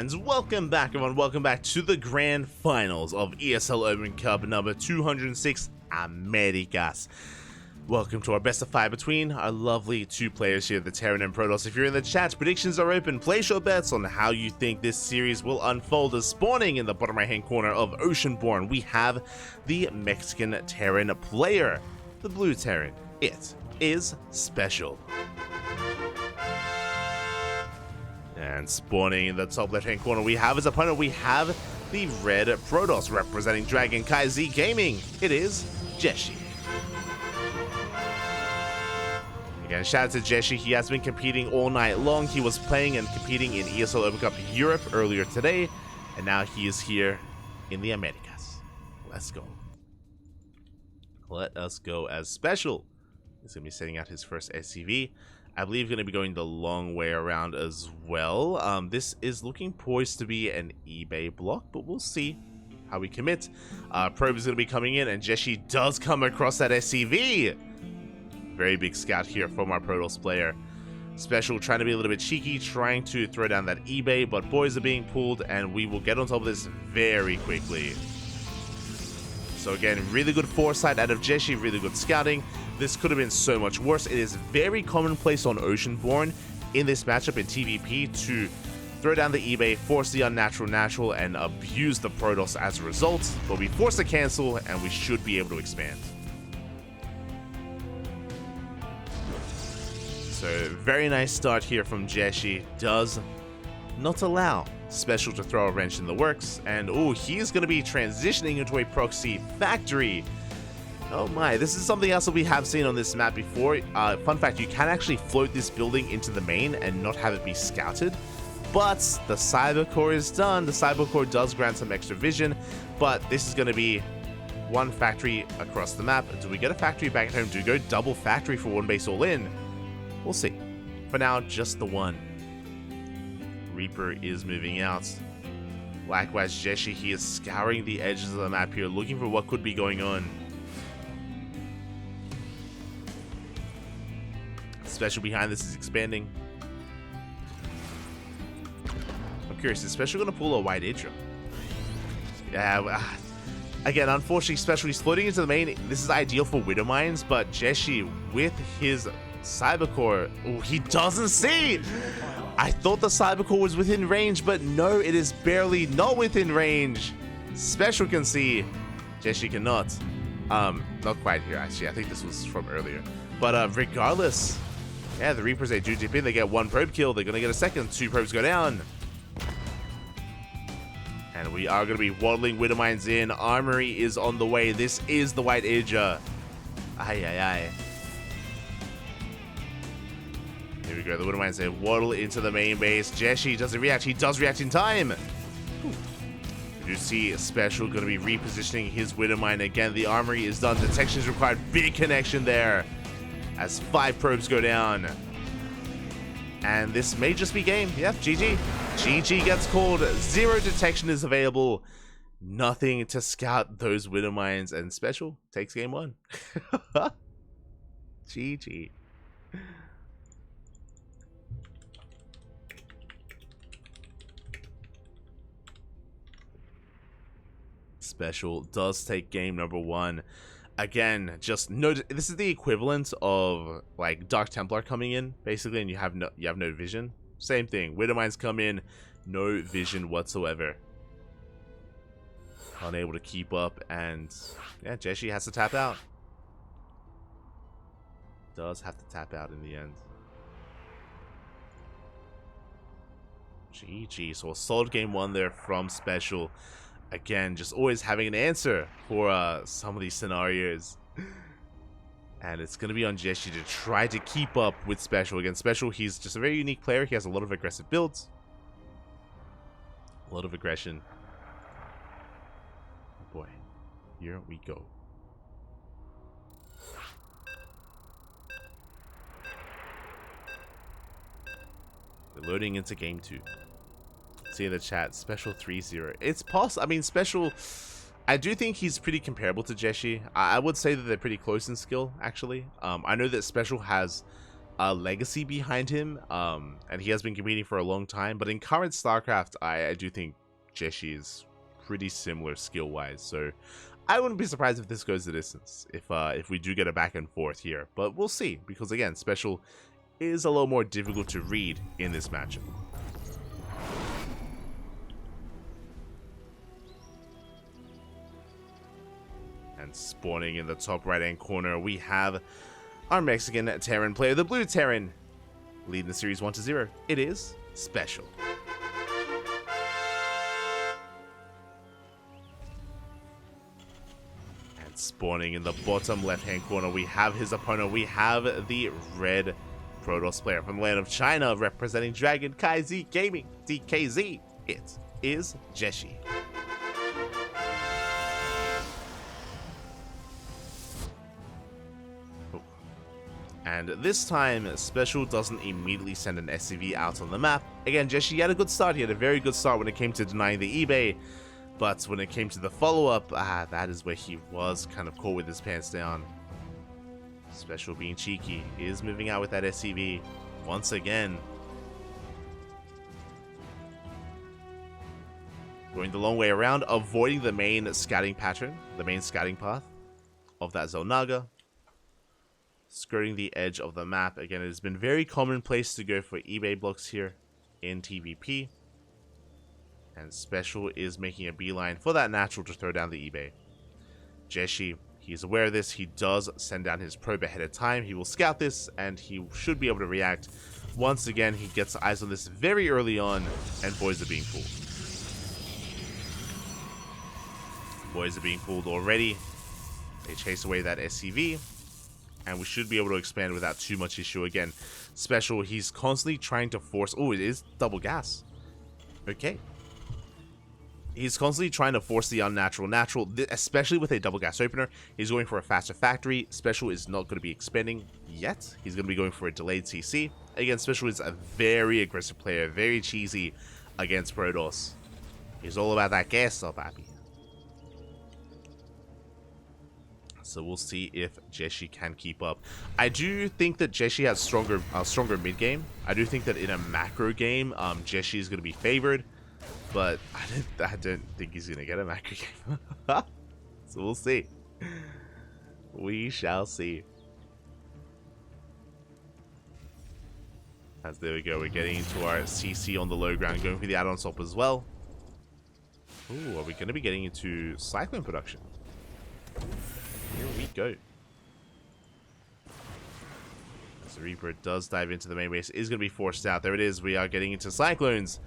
And welcome back, everyone. Welcome back to the grand finals of ESL Open Cup number 206 Americas. Welcome to our best of 5 between our lovely two players here, the Terran and Protoss. If you're in the chat, predictions are open. Place your bets on how you think this series will unfold. As spawning in the bottom right hand corner of Oceanborn, we have the Mexican Terran player, the blue Terran. It is SpeCial. And spawning in the top left-hand corner, we have his opponent. We have the red Protoss representing CranKy Z Gaming. It is JieShi. Again, shout out to JieShi. He has been competing all night long. He was playing and competing in ESL Open Cup Europe earlier today, and now he is here in the Americas. Let's go. Let us go as SpeCial. He's going to be setting out his first SCV. I believe going to be going the long way around as well. This is looking poised to be an eBay block, but we'll see how we commit. Probe is going to be coming in, and JieShi does come across that SCV. Very big scout here from our Protoss player. SpeCial trying to be a little bit cheeky, trying to throw down that eBay, but boys are being pulled, and we will get on top of this very quickly. So again, really good foresight out of JieShi, really good scouting. This could have been so much worse. It is very commonplace on Oceanborn in this matchup in TvP to throw down the eBay, force the unnatural natural, and abuse the Protoss as a result. But we force a cancel, and we should be able to expand. So very nice start here from JieShi. Does not allow SpeCial to throw a wrench in the works, and oh, he's going to be transitioning into a proxy factory. Oh my, this is something else that we have seen on this map before. Fun fact, you can actually float this building into the main and not have it be scouted, but the cyber core is done. The cyber core does grant some extra vision, but this is going to be one factory across the map. Do we get a factory back at home? Do we go double factory for one base all in? We'll see. For now, just the one. Reaper is moving out. Likewise, JieShi, he is scouring the edges of the map here, looking for what could be going on. SpeCial behind this is expanding. I'm curious, is SpeCial going to pull a white Idra? Yeah, again, unfortunately, SpeCial is floating into the main. This is ideal for Widow Mines, but JieShi with his Cybercore, oh, he doesn't see. I thought the Cybercore was within range, but no, it is barely not within range. SpeCial can see, JieShi cannot. Not quite here, actually. I think this was from earlier. But regardless, yeah, the Reapers, they do dip in. They get one probe kill. They're going to get a second. 2 probes go down. And we are going to be waddling Widow Mines in. Armory is on the way. This is the white Idra. Aye, aye, aye. Here we go. The Widow Mines, they waddle into the main base. JieShi doesn't react. He does react in time. You see SpeCial going to be repositioning his Widow Mine again. The armory is done. Detection is required. Big connection there as 5 probes go down. And this may just be game. Yep, GG. GG gets called. 0 detection is available. Nothing to scout those Widow Mines. And SpeCial takes game 1. GG. SpeCial does take game number 1. Again, just note this is the equivalent of like Dark Templar coming in basically, and you have no vision. Same thing. Widow Mines come in, no vision whatsoever. Unable to keep up, and yeah, JieShi has to tap out. Does have to tap out in the end. GG. So a solid game 1 there from SpeCial. Again, just always having an answer for some of these scenarios. And it's going to be on JieShi to try to keep up with SpeCial. Again, SpeCial, he's just a very unique player. He has a lot of aggressive builds. A lot of aggression. Oh boy. Here we go. We're loading into game 2. See in the chat, SpeCial 3-0. It's possible. I mean, SpeCial, I do think he's pretty comparable to JieShi. I would say that they're pretty close in skill, actually. I know that SpeCial has legacy behind him, and he has been competing for a long time. But in current StarCraft, I do think JieShi is pretty similar skill-wise. So I wouldn't be surprised if this goes the distance, if we do get a back and forth here. But we'll see, because again, SpeCial is a little more difficult to read in this matchup. And spawning in the top right-hand corner, we have our Mexican Terran player, the blue Terran, leading the series 1-0. It is SpeCial. And spawning in the bottom left-hand corner, we have his opponent. We have the red Protoss player from the land of China, representing Dragon KZ Gaming, DKZ. It is JieShi. And this time, SpeCial doesn't immediately send an SCV out on the map. Again, JieShi had a good start. He had a very good start when it came to denying the eBay. But when it came to the follow-up, that is where he was kind of caught with his pants down. SpeCial, being cheeky, is moving out with that SCV once again. Going the long way around, avoiding the main scouting pattern, the main scouting path of that Xel'Naga. Skirting the edge of the map. Again, it has been very commonplace to go for eBay blocks here in TvP. And SpeCial is making a beeline for that natural to throw down the eBay. JieShi, he's aware of this. He does send down his probe ahead of time. He will scout this, and he should be able to react. Once again, he gets eyes on this very early on, and boys are being fooled. Boys are being fooled already. They chase away that SCV. And we should be able to expand without too much issue. Again, SpeCial, he's constantly trying to force... Oh, it is double gas. Okay. He's constantly trying to force the unnatural natural, especially with a double gas opener. He's going for a faster factory. SpeCial is not going to be expanding yet. He's going to be going for a delayed CC. Again, SpeCial is a very aggressive player, very cheesy against Protoss. He's all about that gas up, happy. So we'll see if JieShi can keep up. I do think that JieShi has stronger mid game. I do think that in a macro game, JieShi is going to be favored, but I don't think he's going to get a macro game. So we'll see. We shall see. As there we go, we're getting into our CC on the low ground, going for the add-on swap as well. Ooh, are we going to be getting into Cyclone production? Here we go. As the Reaper does dive into the main base, is going to be forced out. There it is. We are getting into Cyclones.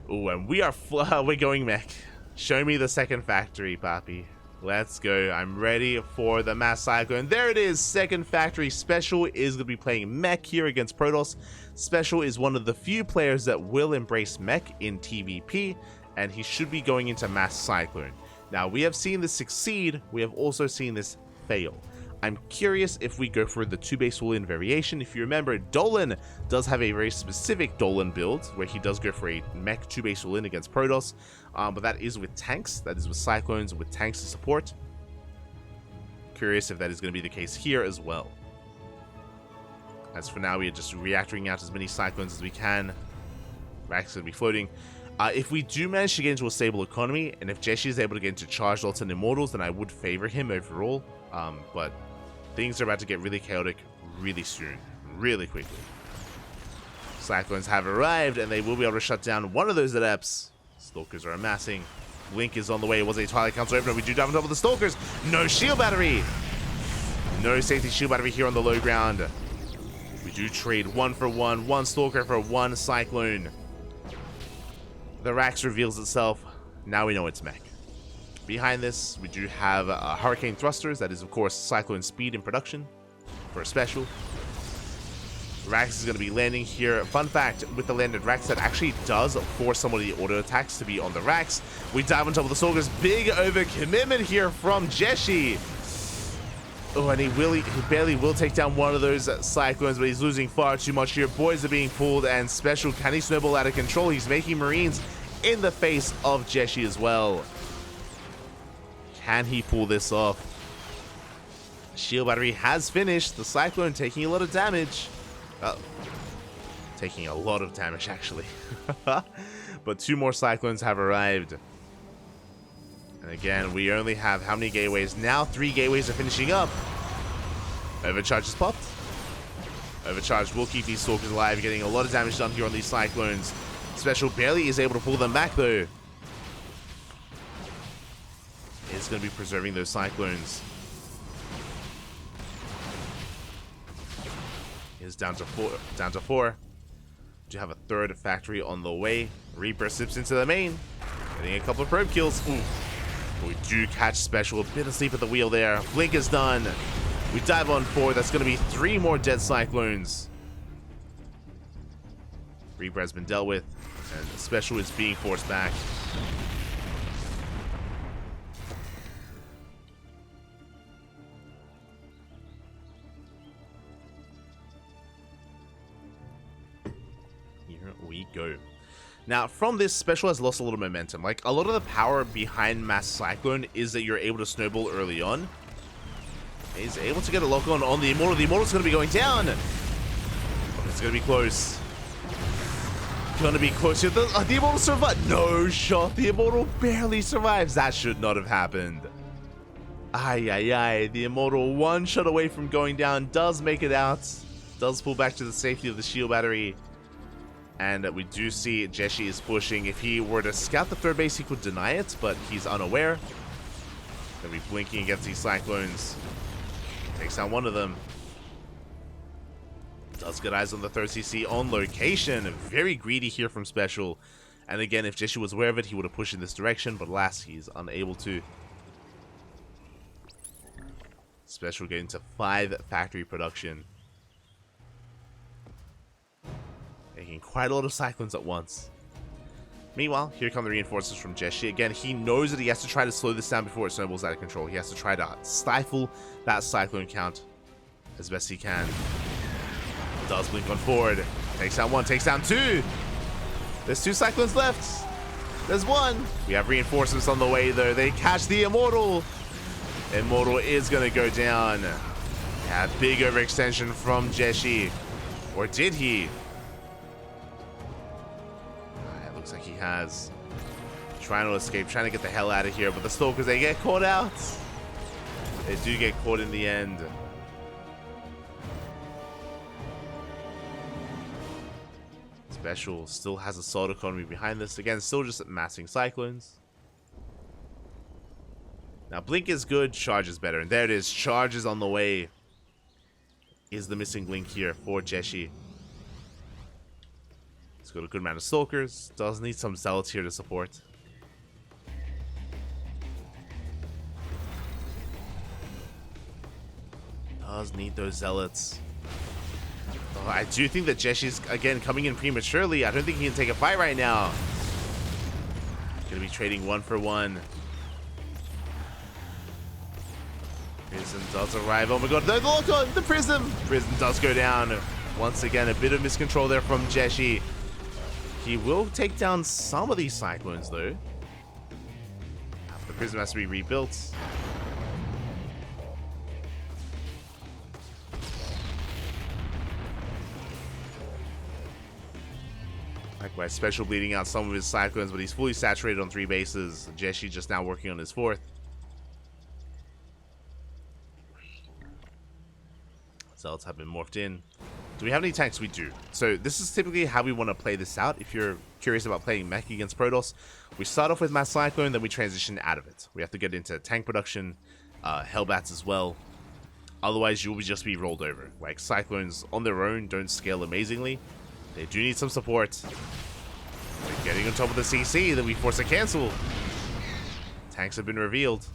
Oh, and we are we're going mech. Show me the second factory, papi. Let's go. I'm ready for the mass Cyclone. There it is. Second factory. SpeCial is going to be playing mech here against Protoss. SpeCial is one of the few players that will embrace mech in TvP, and he should be going into mass Cyclone. Now, we have seen this succeed, we have also seen this fail. I'm curious if we go for the 2-base all-in variation. If you remember, Dolan does have a very specific Dolan build, where he does go for a mech 2-base all-in against Protoss, but that is with tanks, that is with Cyclones, with tanks to support. Curious if that is going to be the case here as well. As for now, we are just reactoring out as many Cyclones as we can. Rack's going to be floating. If we do manage to get into a stable economy, and if JieShi is able to get into Charged Ults and Immortals, then I would favor him overall. But things are about to get really chaotic really soon, really quickly. Cyclones have arrived, and they will be able to shut down one of those Adepts. Stalkers are amassing. Blink is on the way. It was a Twilight Council opener. We do dive on top of the Stalkers. No shield battery. No safety shield battery here on the low ground. We do trade 1 for 1. 1 Stalker for 1 Cyclone. The Rax reveals itself. Now we know it's mech. Behind this, we do have Hurricane Thrusters. That is, of course, Cyclone speed in production for a SpeCial. Rax is going to be landing here. Fun fact, with the landed Rax, that actually does force some of the auto attacks to be on the Rax. We dive on top of the Stalkers. Big overcommitment here from JieShi. Oh, and he barely will take down one of those Cyclones, but he's losing far too much here. Boys are being pulled, and SpeCial, can he snowball out of control? He's making Marines in the face of JieShi as well. Can he pull this off? Shield battery has finished. The Cyclone taking a lot of damage. Oh, taking a lot of damage, actually. But 2 more Cyclones have arrived. And again, we only have how many gateways? Now 3 gateways are finishing up. Overcharge is popped. Overcharge will keep these Stalkers alive, getting a lot of damage done here on these Cyclones. SpeCial barely is able to pull them back, though. It's going to be preserving those Cyclones. Is down to 4. Down to 4. Do have a 3rd factory on the way. Reaper sips into the main, getting a couple of probe kills. Ooh. We do catch SpeCial. A bit of sleep at the wheel there. Blink is done. We dive on 4. That's going to be 3 more dead Cyclones. Reaper has been dealt with, and SpeCial is being forced back. We go. Now, from this, SpeCial has lost a little momentum. Like, a lot of the power behind Mass Cyclone is that you're able to snowball early on. He's able to get a lock on the Immortal. The Immortal's going to be going down. But it's going to be close. Going to be close here. The Immortal survived. No shot. The Immortal barely survives. That should not have happened. Ay, ay, ay. The Immortal 1 shot away from going down. Does make it out. Does pull back to the safety of the shield battery. And we do see JieShi is pushing. If he were to scout the 3rd base, he could deny it, but he's unaware. Gonna be blinking against these Cyclones. Takes down 1 of them. Does get eyes on the 3rd CC on location. Very greedy here from SpeCial. And again, if JieShi was aware of it, he would have pushed in this direction, but alas, he's unable to. SpeCial getting to 5 factory production. Making quite a lot of Cyclones at once. Meanwhile, here come the reinforcements from JieShi. Again, he knows that he has to try to slow this down before it snowballs out of control. He has to try to stifle that Cyclone count as best he can. Does blink on forward. Takes down 1, takes down 2. There's 2 Cyclones left. There's 1. We have reinforcements on the way, though. They catch the Immortal. Immortal is going to go down. Yeah, big overextension from JieShi. Or did he? Looks like he has. Trying to escape, trying to get the hell out of here, but the Stalkers, they get caught out. They do get caught in the end. SpeCial still has a solid economy behind this. Again, still just massing Cyclones. Now, Blink is good, Charge is better. And there it is, Charge is on the way. Is the missing link here for JieShi. He's got a good amount of Stalkers. Does need some Zealots here to support. Does need those Zealots. Oh, I do think that JieShi's, again, coming in prematurely. I don't think he can take a fight right now. Gonna be trading 1 for 1. Prism does arrive. Oh my god, no, the lock on! The Prism! Prism does go down. Once again, a bit of miscontrol there from JieShi. He will take down some of these Cyclones, though. The Prism has to be rebuilt. Likewise, SpeCial bleeding out some of his Cyclones, but he's fully saturated on 3 bases. JieShi just now working on his 4th. Zealots have been morphed in. Do we have any tanks? We do. So this is typically how we want to play this out. If you're curious about playing mech against Protoss, we start off with Mass Cyclone, then we transition out of it. We have to get into tank production, Hellbats as well. Otherwise, you'll just be rolled over. Like, Cyclones on their own don't scale amazingly. They do need some support. They're getting on top of the CC, then we force a cancel. Tanks have been revealed.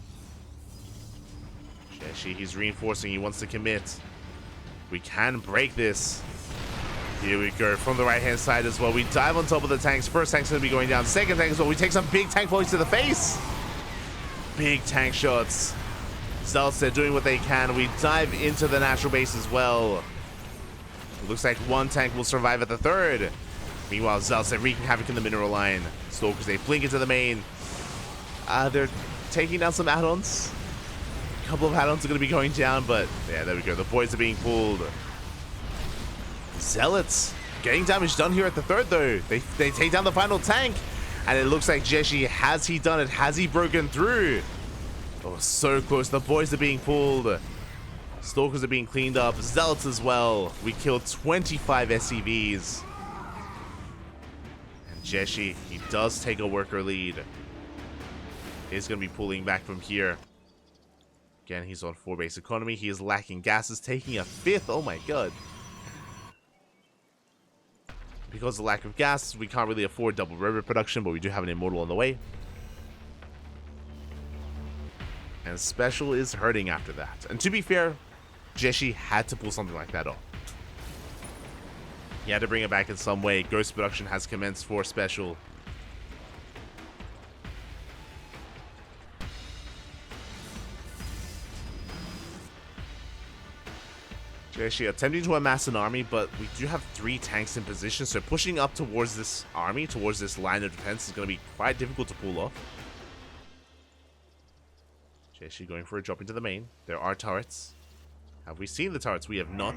JieShi, he's reinforcing. He wants to commit. We can break this. Here we go from the right-hand side as well. We dive on top of the tanks. First tank's going to be going down. Second tank as well. We take some big tank volleys to the face. Big tank shots. Zealots, they're doing what they can. We dive into the natural base as well. It looks like 1 tank will survive at the 3rd. Meanwhile, Zealots, they're wreaking havoc in the mineral line. Stalkers, they blink into the main. They're taking down some add-ons. A couple of add-ons are going to be going down, but yeah, there we go. The boys are being pulled. Zealots getting damage done here at the third, though. They take down the final tank, and it looks like JieShi, has he done it? Has he broken through? Oh, so close. The boys are being pulled. Stalkers are being cleaned up. Zealots as well. We killed 25 SCVs. And JieShi, he does take a worker lead. He's going to be pulling back from here. Again, he's on 4 base economy. He is lacking gases, taking a 5th. Oh my god. Because of the lack of gas, we can't really afford double robot production, but we do have an immortal on the way. And SpeCial is hurting after that. And to be fair, JieShi had to pull something like that off. He had to bring it back in some way. Ghost production has commenced for SpeCial. JieShi attempting to amass an army, but we do have 3 tanks in position, so pushing up towards this army, towards this line of defense, is going to be quite difficult to pull off. JieShi going for a drop into the main. There are turrets. Have we seen the turrets? We have not.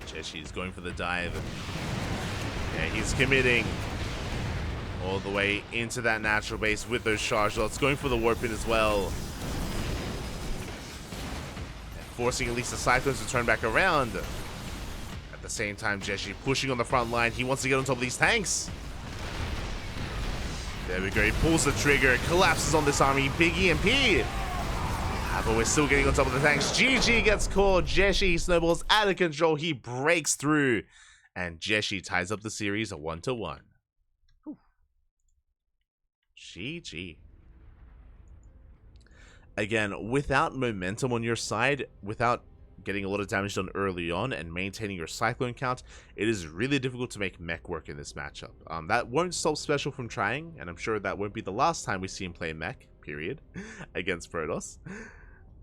JieShi is going for the dive. Yeah, he's committing all the way into that natural base with those charge lots. Going for the warp in as well. And forcing at least the Cyclones to turn back around. At the same time, JieShi pushing on the front line. He wants to get on top of these tanks. There we go. He pulls the trigger, collapses on this army. Big EMP. But we're still getting on top of the tanks. GG gets caught. JieShi snowballs out of control. He breaks through. And JieShi ties up the series 1-1. GG. Again, without momentum on your side, without getting a lot of damage done early on and maintaining your Cyclone count, it is really difficult to make mech work in this matchup. That won't stop SpeCial from trying, and I'm sure that won't be the last time we see him play mech, period, against Protoss.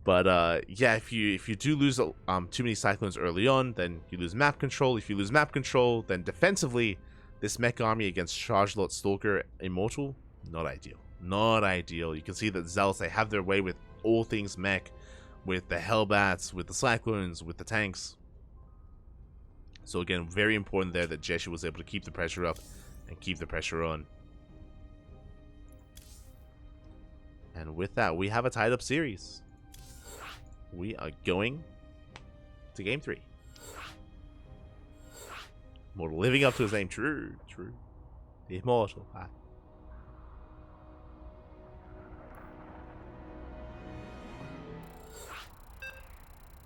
But yeah, if you do lose too many Cyclones early on, then you lose map control. If you lose map control, then defensively, this mech army against Charge Lot, Stalker, Immortal, not ideal. Not ideal. You can see that Zealots, they have their way with all things mech, with the Hellbats, with the Cyclones, with the tanks. So again, very important there that JieShi was able to keep the pressure up and keep the pressure on. And with that, we have a tied up series. We are going to game 3. Immortal living up to his name. True. The Immortal.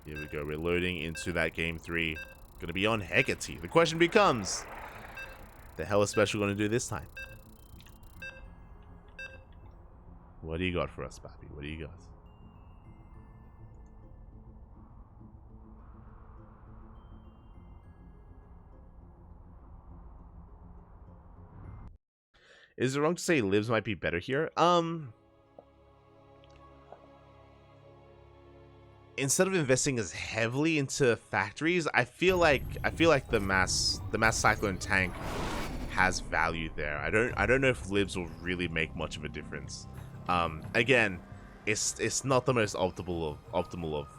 Here we go. We're loading into that game 3. Going to be on Hecate. The question becomes, the hell is SpeCial going to do this time? What do you got for us, Pappy? What do you got? Is it wrong to say Libs might be better here? Instead of investing as heavily into factories, I feel like the mass Cyclone tank has value there. I don't know if Libs will really make much of a difference. Again, it's not the most optimal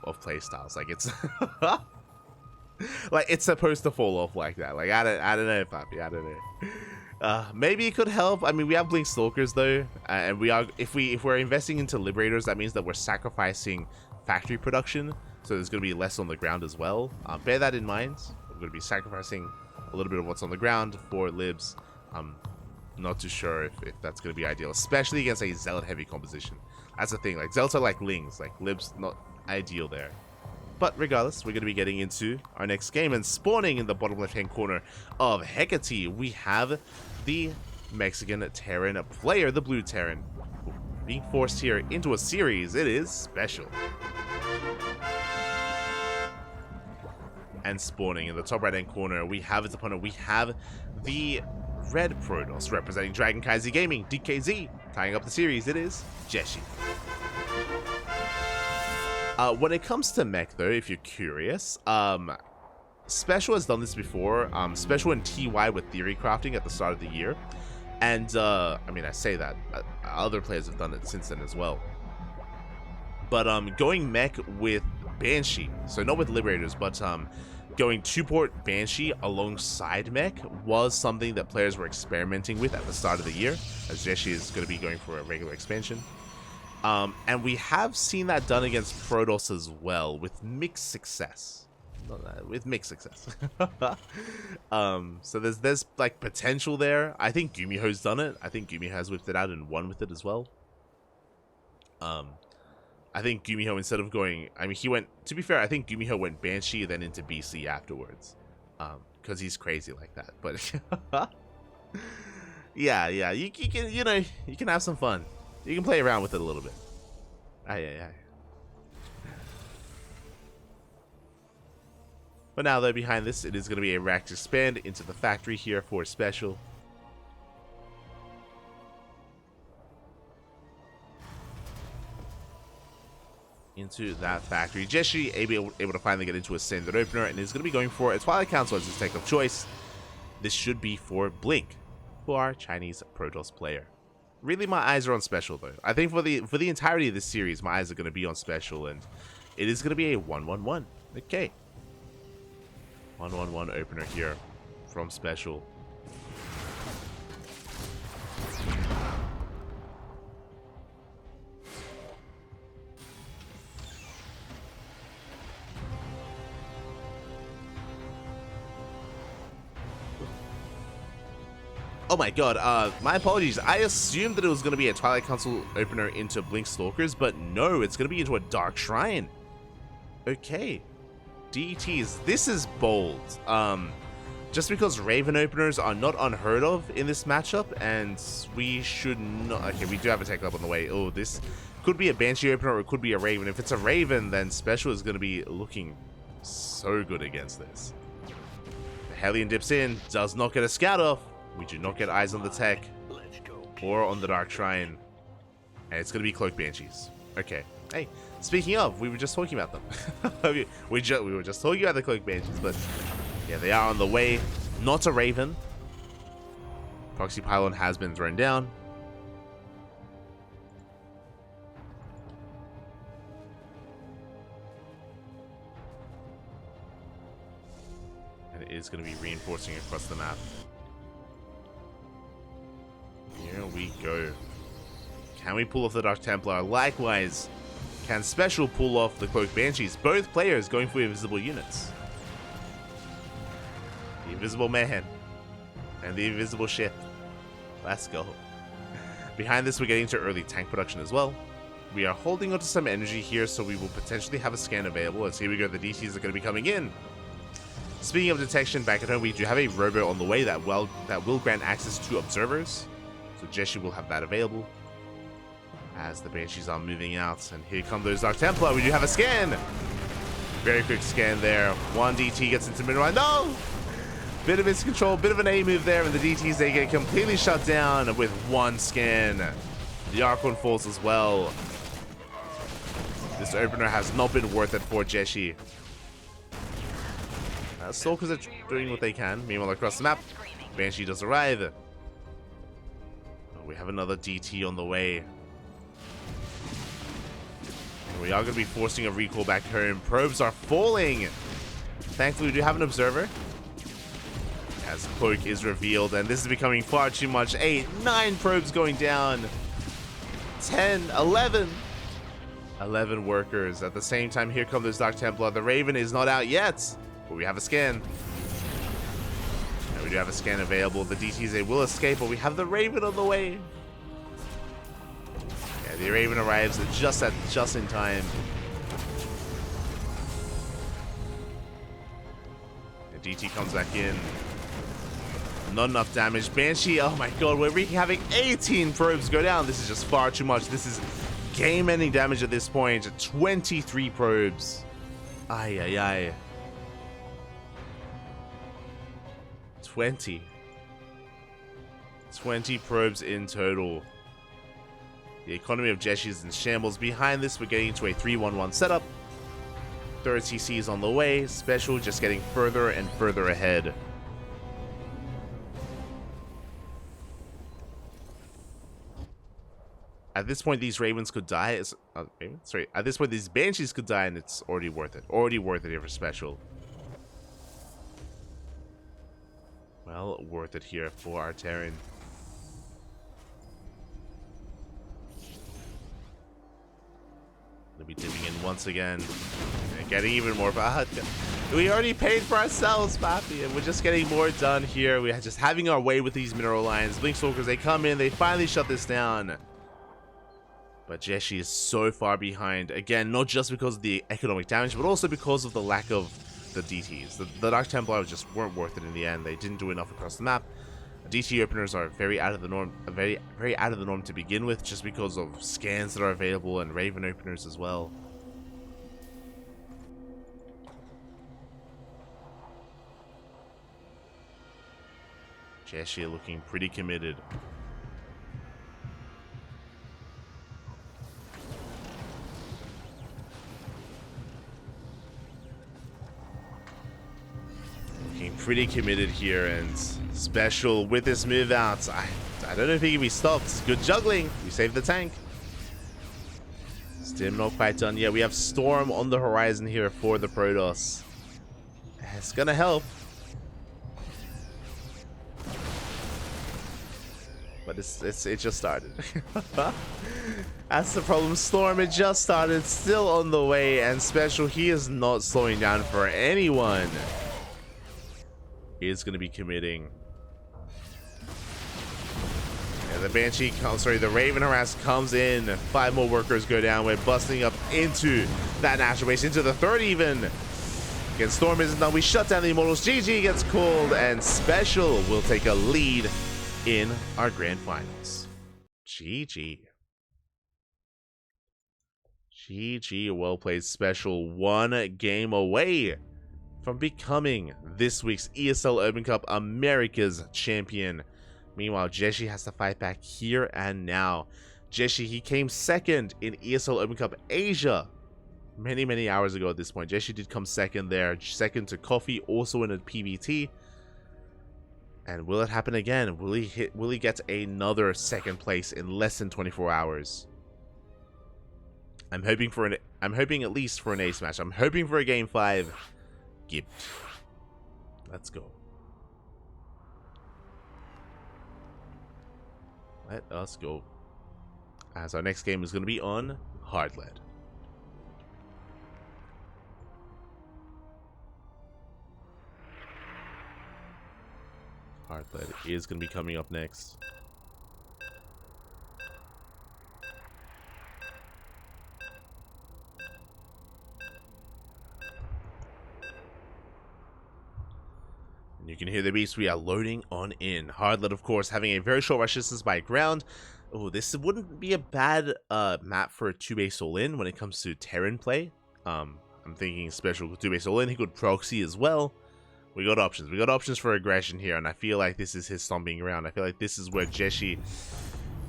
of playstyles. Like it's like it's supposed to fall off like that. Like I don't know, Papi. I don't know. Maybe it could help. I mean, we have Blink Stalkers though, and if we're investing into Liberators, that means that we're sacrificing factory production, so there's going to be less on the ground as well. Bear that in mind. We're going to be sacrificing a little bit of what's on the ground for Libs. I'm not too sure if that's going to be ideal, especially against a Zealot heavy composition. That's the thing, like Zealots are like Lings, like Libs not ideal there. But regardless, we're going to be getting into our next game, and spawning in the bottom left hand corner of Hecate, we have the Mexican Terran player, the Blue Terran, being forced here into a series. It is SpeCial. And spawning in the top right hand corner, we have its opponent. We have the Red Protoss representing Dragon Kaiser Gaming, DKZ. Tying up the series, it is JieShi. When it comes to mech though, if you're curious, SpeCial has done this before. SpeCial and TY with theory crafting at the start of the year. And, I mean, I say that, other players have done it since then as well. But, going mech with Banshee. So not with Liberators, but going 2-port Banshee alongside Mech was something that players were experimenting with at the start of the year, as JieShi is going to be going for a regular expansion. And we have seen that done against Protoss as well, with mixed success. With mixed success. So there's like potential there. I think Gumiho's done it. I think Gumiho has whipped it out and won with it as well. I think Gumiho, instead of going, I mean, he went, to be fair, I think Gumiho went Banshee then into BC afterwards, because he's crazy like that. But yeah, you can, you know, you can have some fun. You can play around with it a little bit. Aye. But now, though, behind this, it is going to be a rack to expand into the factory here for SpeCial. Into that factory. JieShi able to finally get into a standard opener and is going to be going for a Twilight Council as his tech of choice. This should be for Blink, who are Chinese Protoss player. Really, my eyes are on SpeCial, though. I think for the entirety of this series, my eyes are going to be on SpeCial, and it is going to be a 1-1-1. Okay. 1-1-1 opener here from SpeCial. Oh my god, my apologies. I assumed that it was going to be a Twilight Council opener into Blink Stalkers, but no, it's going to be into a Dark Shrine. Okay. DETs, this is bold. Just because Raven openers are not unheard of in this matchup, and we should not... Okay, we do have a tech up on the way. Oh, this could be a Banshee opener or it could be a Raven. If it's a Raven, then SpeCial is going to be looking so good against this. The Hellion dips in, does not get a scout off. We do not get eyes on the tech or on the Dark Shrine. And it's going to be Cloak Banshees. Okay. Hey, speaking of, we were just talking about them. we were just talking about the Cloak Banshees, but yeah, they are on the way. Not a Raven. Proxy Pylon has been thrown down. And it is going to be reinforcing across the map. Here we go. Can we pull off the Dark Templar? Likewise, can SpeCial pull off the Cloak Banshees? Both players going for invisible units. The Invisible Man and the Invisible Ship. Let's go. Behind this, we're getting to early tank production as well. We are holding onto some energy here, so we will potentially have a scan available. As here we go, the DTs are going to be coming in. Speaking of detection, back at home, we do have a robo on the way that will grant access to observers. So JieShi will have that available as the Banshees are moving out. And here come those Dark Templar. We do have a scan. Very quick scan there. One DT gets into mid-range. No! Bit of miscontrol, bit of an A move there, and the DTs, they get completely shut down with one scan. The Archon falls as well. This opener has not been worth it for JieShi. Stalkers are doing what they can. Meanwhile, across the map, Banshee does arrive. We have another DT on the way. And we are going to be forcing a recall back home. Probes are falling. Thankfully, we do have an observer. As Cloak is revealed, and this is becoming far too much. 8, 9 probes going down. 10, 11. 11 workers. At the same time, here come those Dark Templar. The Raven is not out yet, but we have a scan. And we do have a scan available. The DTs, they will escape, but we have the Raven on the way. Yeah, the Raven arrives just in time. The DT comes back in. Not enough damage. Banshee, oh my god, we're having 18 probes go down. This is just far too much. This is game-ending damage at this point. 23 probes. Ay, ay, ay. 20 probes in total. The economy of JieShi is in shambles. Behind this, we're getting into a 3-1-1 setup. Third CC is on the way. SpeCial just getting further and further ahead. At this point, these Ravens could die. Sorry. At this point, these Banshees could die, and it's already worth it. Already worth it here for SpeCial. Well, worth it here for our Terran. Gonna be dipping in once again. And getting even more. We already paid for ourselves, Papi, and we're just getting more done here. We're just having our way with these mineral lines. Blink Stalkers, they come in, they finally shut this down. But JieShi is so far behind. Again, not just because of the economic damage, but also because of the lack of the DTs. The Dark Templar just weren't worth it in the end. They didn't do enough across the map. DT openers are very out of the norm, very out of the norm to begin with, just because of scans that are available and Raven openers as well. JieShi looking pretty committed. Looking pretty committed here, and SpeCial with this move out. I don't know if he can be stopped. Good juggling. We saved the tank. Still not quite done yet. We have Storm on the horizon here for the Protoss. It's gonna help. But it just started. That's the problem. Storm, it just started. Still on the way, and SpeCial, he is not slowing down for anyone. He is going to be committing. Yeah, the Banshee comes, sorry, the Raven Harass comes in. 5 more workers go down. We're busting up into that natural base, into the third even. Again, Storm isn't done. We shut down the Immortals. GG gets called, and SpeCial will take a lead in our grand finals. GG. GG, well played, SpeCial. 1 game away from becoming this week's ESL Open Cup Americas champion. Meanwhile, JieShi has to fight back here and now. JieShi, he came second in ESL Open Cup Asia many hours ago at this point. JieShi did come second there, second to Coffee, also in a PVT. And will it happen again? Will he get another second place in less than 24 hours? I'm hoping at least for an ace match. I'm hoping for a game 5. Gibbed. Let's go. Let us go. As our next game is going to be on Hard Lead. Hard Lead is going to be coming up next. You can hear the beast. We are loading on in. Hard Lead, of course, having a very short rush distance by ground. Oh, this wouldn't be a bad map for a 2-base all-in when it comes to Terran play. I'm thinking SpeCial 2-base all-in. He could proxy as well. We got options. We got options for aggression here, and I feel like this is his stomping ground. I feel like this is where JieShi,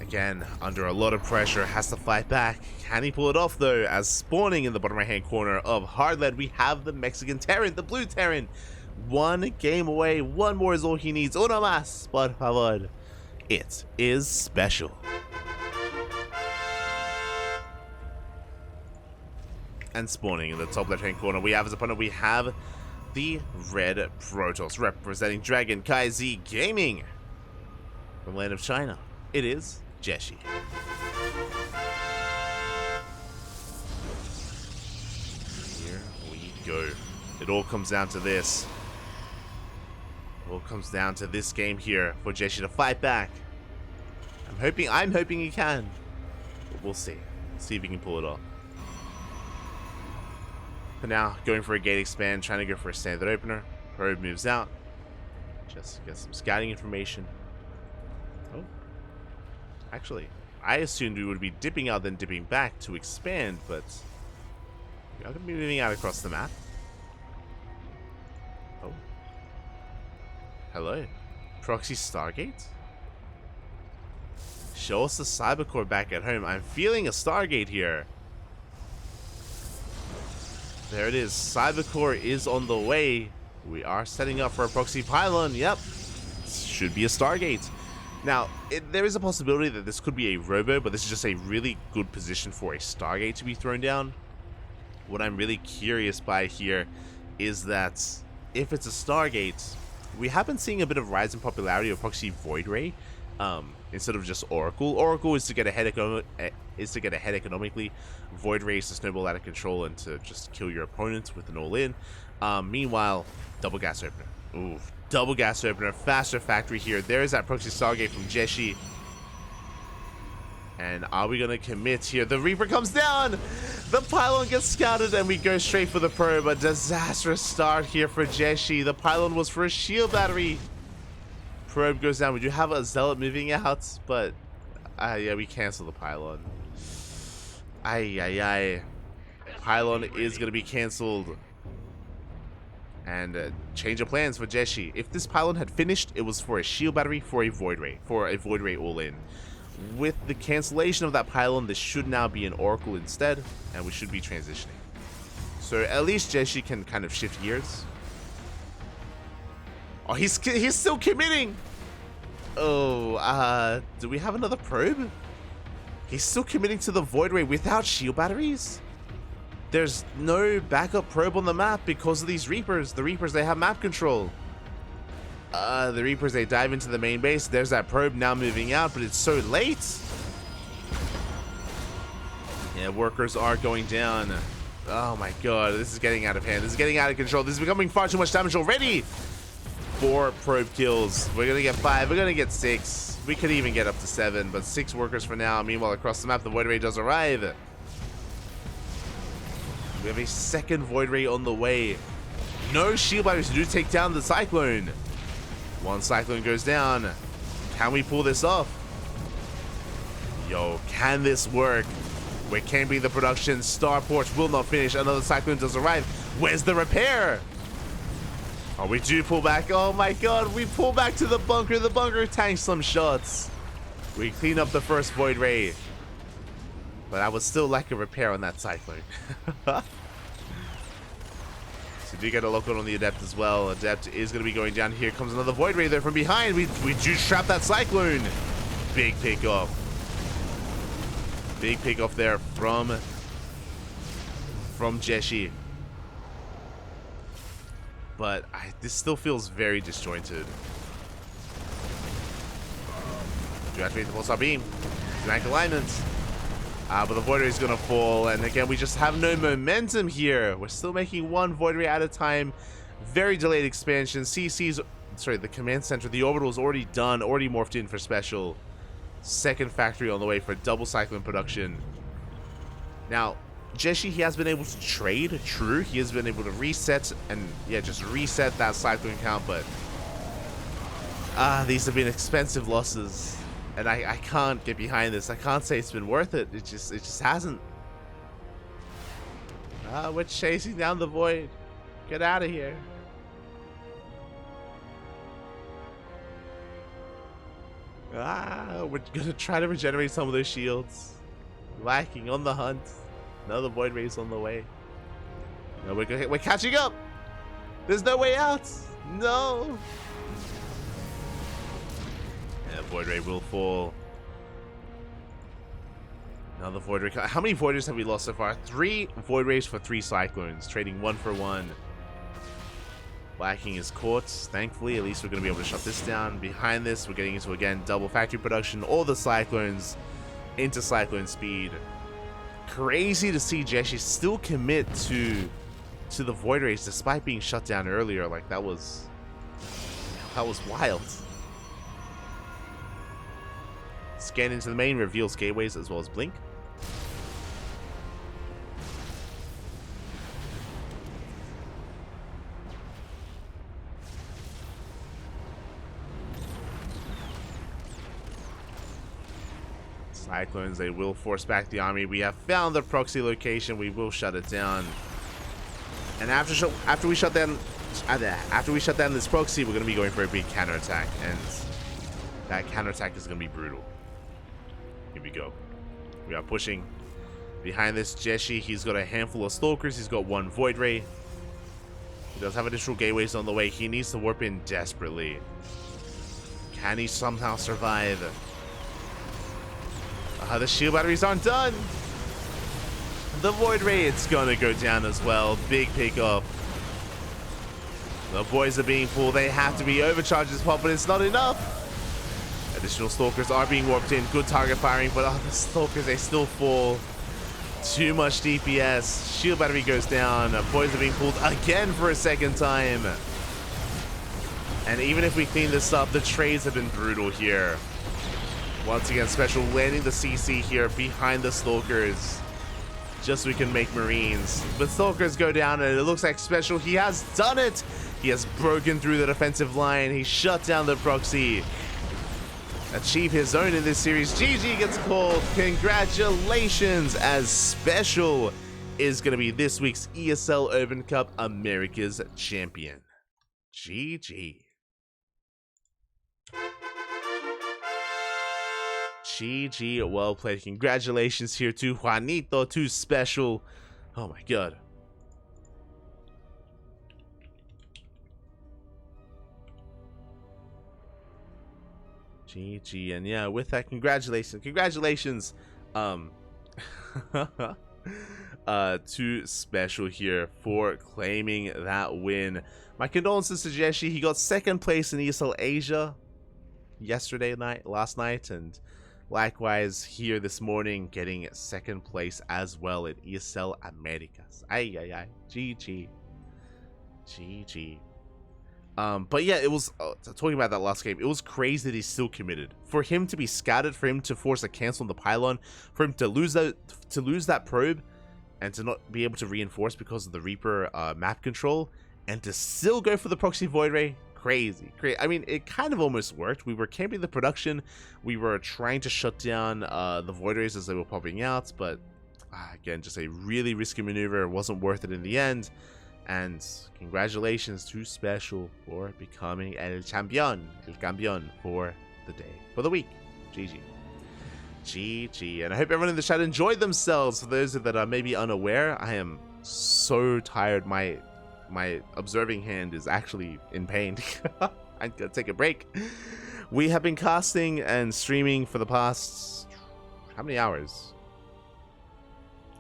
again, under a lot of pressure, has to fight back. Can he pull it off, though? As spawning in the bottom right-hand corner of Hard Lead, we have the Mexican Terran, the blue Terran. 1 game away. 1 more is all he needs. Uno más, por favor. It is SpeCial. And spawning in the top left-hand corner, we have as opponent, we have the Red Protoss, representing Dragon Kai Z Gaming from the land of China. It is JieShi. Here we go. It all comes down to this. It all comes down to this game here for JieShi to fight back. I'm hoping he can. But we'll see. See if he can pull it off. For now, going for a gate expand, trying to go for a standard opener. Probe moves out. Just get some scouting information. Oh. Actually, I assumed we would be dipping out then dipping back to expand, but we are going to be moving out across the map. Oh. Hello. Proxy Stargate? Show us the Cybercore back at home. I'm feeling a Stargate here. There it is. Cybercore is on the way. We are setting up for a proxy pylon. Yep. Should be a Stargate. Now, there is a possibility that this could be a robo, but this is just a really good position for a Stargate to be thrown down. What I'm really curious by here is that if it's a Stargate, we have been seeing a bit of rise in popularity of proxy Void Ray instead of just Oracle. Oracle is to get ahead economically. Void Ray is to snowball out of control and to just kill your opponents with an all-in. Meanwhile, double gas opener. Ooh, double gas opener, faster factory here. There is that proxy Stargate from JieShi. And are we going to commit here? The Reaper comes down! The pylon gets scouted and we go straight for the probe. A disastrous start here for JieShi. The pylon was for a shield battery. Probe goes down. We do have a Zealot moving out, but yeah, we cancel the pylon. Pylon is going to be cancelled. And change of plans for JieShi. If this pylon had finished, it was for a shield battery for a Void Ray. For a Void Ray all-in. With the cancellation of that pylon, this should now be an Oracle instead, and we should be transitioning. So at least JieShi can kind of shift gears. Oh, he's still committing! Oh, do we have another probe? He's still committing to the Void Ray without shield batteries? There's no backup probe on the map because of these Reapers. The Reapers, they have map control. The Reapers, they dive into the main base. There's that probe now moving out, but it's so late. Yeah, workers are going down. Oh my god, this is getting out of hand. This is getting out of control. This is becoming far too much damage already. 4 probe kills. We're gonna get 5. We're gonna get 6. We could even get up to 7, but 6 workers for now. Meanwhile, across the map, the Void Ray does arrive. We have a second Void Ray on the way. No shield batteries to do take down the Cyclone. One Cyclone goes down. Can we pull this off? Yo, can this work? Where can be the production? Starport will not finish. Another Cyclone does arrive. Where's the repair? Oh, we do pull back. Oh my god, we pull back to the bunker. The bunker tanks some shots. We clean up the first Void Ray. But I would still like a repair on that Cyclone. So we do get a lock on the Adept as well. Adept is going to be going down. Here comes another Void Ray there from behind. We do trap that Cyclone. Big pick off. Big pick off there from JieShi. But this still feels very disjointed. Do activate the pulsar beam. Flank alignment. But the Void Ray is going to fall. And again, we just have no momentum here. We're still making one Void Ray at a time. Very delayed expansion. CC's, sorry, the command center, the orbital is already done, already morphed in for SpeCial. Second factory on the way for double Cyclone production. Now, JieShi, he has been able to trade, true. He has been able to reset and, yeah, just reset that Cyclone count. But, these have been expensive losses. And I can't get behind this. I can't say it's been worth it. It just hasn't. We're chasing down the Void. Get out of here. We're gonna try to regenerate some of those shields. Lacking on the hunt. Another Void Race on the way. No, we're catching up. There's no way out. No. Yeah, Void Ray will fall. Another Void Ray. How many Void Rays have we lost so far? 3 Void Rays for 3 Cyclones, trading 1 for 1. Lacking is caught. Thankfully, at least we're going to be able to shut this down. Behind this, we're getting into, again, double factory production. All the Cyclones into Cyclone speed. Crazy to see JieShi still commit to the Void Rays despite being shut down earlier. Like, that was wild. Scan into the main, reveals gateways as well as blink. Cyclones, they will force back the army. We have found the proxy location. We will shut it down. And after we shut down this proxy, we're going to be going for a big counterattack, and that counterattack is going to be brutal. Here we go. We are pushing. Behind this, JieShi, he's got a handful of Stalkers. He's got 1 Void Ray. He does have additional gateways on the way. He needs to warp in desperately. Can he somehow survive? The shield batteries aren't done. The Void Raid's gonna go down as well. Big pick off. The boys are being pulled. They have to be overcharged as well, but it's not enough. Additional Stalkers are being warped in. Good target firing, but the Stalkers, they still fall. Too much DPS. Shield battery goes down. Boys are being pulled again for a second time. And even if we clean this up, the trades have been brutal here. Once again, SpeCial landing the CC here behind the Stalkers. Just so we can make Marines. But Stalkers go down, and it looks like SpeCial, he has done it! He has broken through the defensive line. He shut down the proxy. Achieve his own in this series. JieShi gets called. Congratulations, as SpeCial is going to be this week's ESL Open Cup Americas champion. GG. GG, well played. Congratulations here to Juanito, to SpeCial. Oh my god. GG, and yeah, with that, congratulations to SpeCial here for claiming that win. My condolences to JieShi. He got second place in ESL Asia last night, and likewise here this morning, getting second place as well in ESL Americas. GG. But yeah, it was talking about that last game. It was crazy that he's still committed. For him to be scattered, for him to force a cancel on the pylon, for him to lose that probe, and to not be able to reinforce because of the Reaper map control, and to still go for the proxy Void Ray. Crazy. I mean, it kind of almost worked. We were camping the production. We were trying to shut down the Void Rays as they were popping out, but again, just a really risky maneuver. It wasn't worth it in the end. And congratulations to SpeCial for becoming el campeón for the day, for the week. GG. GG. And I hope everyone in the chat enjoyed themselves. For those that are maybe unaware, I am so tired. My observing hand is actually in pain. I'm gonna take a break. We have been casting and streaming for the past, how many hours?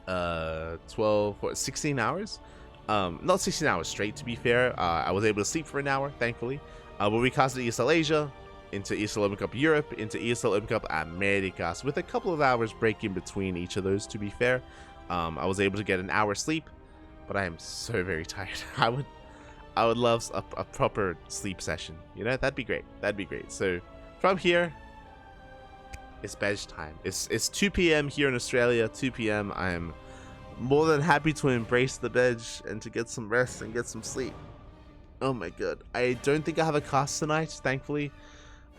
16 hours? Not 16 hours straight, to be fair. I was able to sleep for an hour, thankfully. But we casted ESL Asia, into ESL Open Cup Europe, into ESL Open Cup Americas, with a couple of hours break in between each of those, to be fair. I was able to get an hour sleep, but I am so very tired. I would love a proper sleep session. You know, that'd be great. That'd be great. So from here, it's bed time. It's 2 p.m. here in Australia. 2 p.m. I am more than happy to embrace the bed and to get some rest and get some sleep. Oh my god. I don't think I have a cast tonight, thankfully.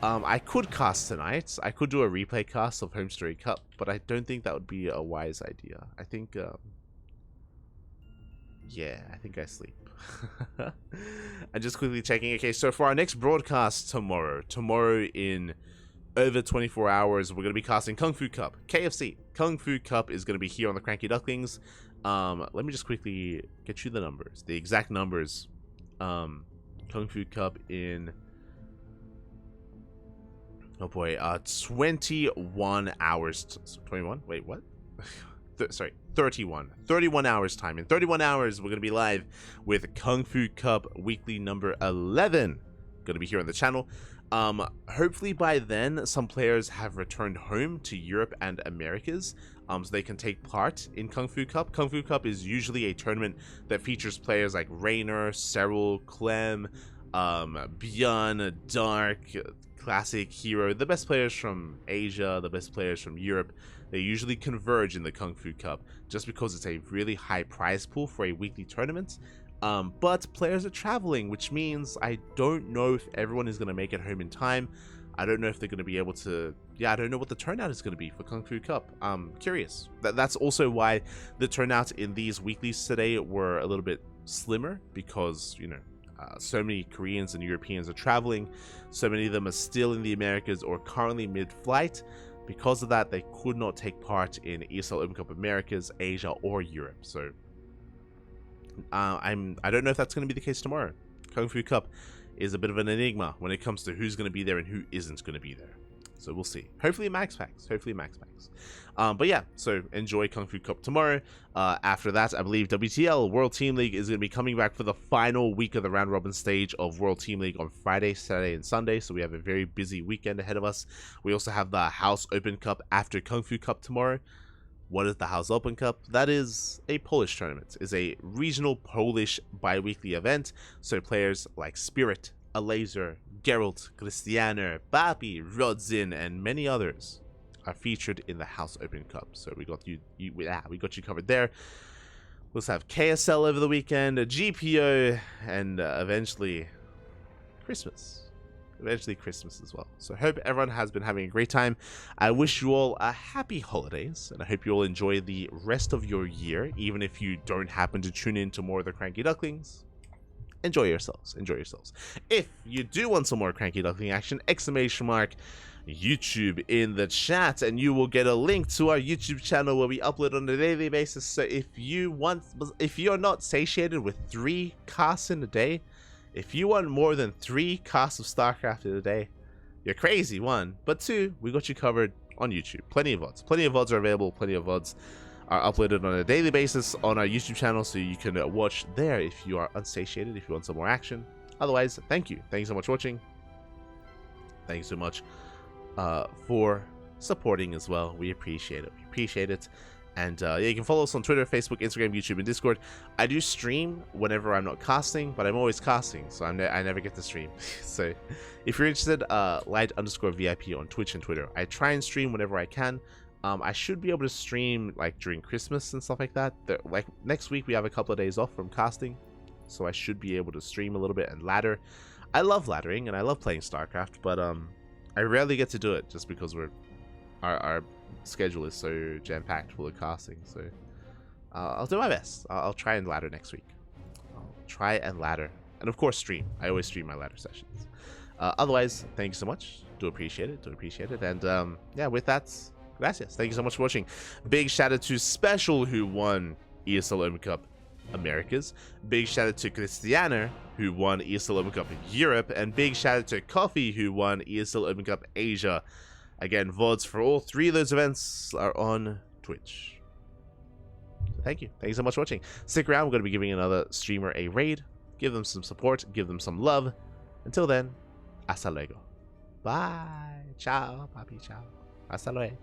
I could cast tonight. I could do a replay cast of Home Story Cup, but I don't think that would be a wise idea. I think, yeah, I think I sleep. I'm just quickly checking. Okay, so for our next broadcast tomorrow in over 24 hours, we're going to be casting Kung Fu Cup, KFC. Kung Fu Cup is going to be here on the CranKy Ducklings. Let me just quickly get you the numbers, the exact numbers. Kung Fu Cup in, oh boy, 21 hours. 21? Wait, what? Sorry, 31 hours time. In 31 hours, we're going to be live with Kung Fu Cup weekly number 11. Going to be here on the channel. Hopefully by then, some players have returned home to Europe and Americas, so they can take part in Kung Fu Cup. Kung Fu Cup is usually a tournament that features players like Rainer, Cyril, Clem, Björn, Dark, Classic, Hero, the best players from Asia, the best players from Europe. They usually converge in the Kung Fu Cup just because it's a really high prize pool for a weekly tournament. But players are traveling, which means I don't know if everyone is going to make it home in time. I don't know if they're going to be able to, I don't know what the turnout is going to be for Kung Fu Cup. I'm curious. That's also why the turnout in these weeklies today were a little bit slimmer, because, you know, so many Koreans and Europeans are traveling. So many of them are still in the Americas or currently mid-flight. Because of that, they could not take part in ESL Open Cup Americas, Asia, or Europe. So I don't know if that's going to be the case tomorrow. Kung Fu Cup is a bit of an enigma when it comes to who's going to be there and who isn't going to be there. So we'll see. Hopefully max packs. Hopefully max packs. But yeah, so enjoy Kung Fu Cup tomorrow. After that, I believe WTL World Team League is going to be coming back for the final week of the round robin stage of World Team League on Friday, Saturday, and Sunday. So we have a very busy weekend ahead of us. We also have the House Open Cup after Kung Fu Cup tomorrow. What is the House Open Cup? That is a Polish tournament. It's a regional Polish bi-weekly event. So players like Spirit, Alazer, Geralt, Cristiano, Papi, Rodzin, and many others are featured in the House Open Cup. So we got we got you covered there. We also have KSL over the weekend, a GPO, and eventually Christmas. Eventually Christmas as well. So I hope everyone has been having a great time. I wish you all a happy holidays, and I hope you all enjoy the rest of your year, even if you don't happen to tune in to more of the CranKy Ducklings. Enjoy yourselves. Enjoy yourselves. If you do want some more CranKy Duckling action, !YouTube in the chat, and you will get a link to our YouTube channel where we upload on a daily basis. So if you're not satiated with 3 casts in a day, if you want more than 3 casts of StarCraft in a day, you're crazy, 1. But 2, we got you covered on YouTube. Plenty of VODs. Plenty of VODs are available. Plenty of VODs are uploaded on a daily basis on our YouTube channel, so you can watch there if you are unsatiated, if you want some more action. Otherwise, thank you. Thank you so much for watching. Thank you so much for supporting as well. We appreciate it. We appreciate it. And yeah, you can follow us on Twitter, Facebook, Instagram, YouTube, and Discord. I do stream whenever I'm not casting, but I'm always casting, so I never get to stream. So if you're interested, light_VIP on Twitch and Twitter. I try and stream whenever I can. I should be able to stream like during Christmas and stuff like that. Like next week we have a couple of days off from casting, so I should be able to stream a little bit and ladder. I love laddering and I love playing StarCraft, but I rarely get to do it just because our schedule is so jam-packed full of casting. So I'll do my best. I'll try and ladder next week. I'll try and ladder, and of course stream. I always stream my ladder sessions. Otherwise, thank you so much. Do appreciate it. Do appreciate it. And yeah, with that, gracias. Thank you so much for watching. Big shout out to SpeCial, who won ESL Open Cup Americas. Big shout out to Cristiano, who won ESL Open Cup Europe. And big shout out to Coffee, who won ESL Open Cup Asia. Again, VODs for all 3 of those events are on Twitch. Thank you. Thank you so much for watching. Stick around. We're going to be giving another streamer a raid. Give them some support. Give them some love. Until then, hasta luego. Bye. Ciao, papi. Ciao. Hasta luego.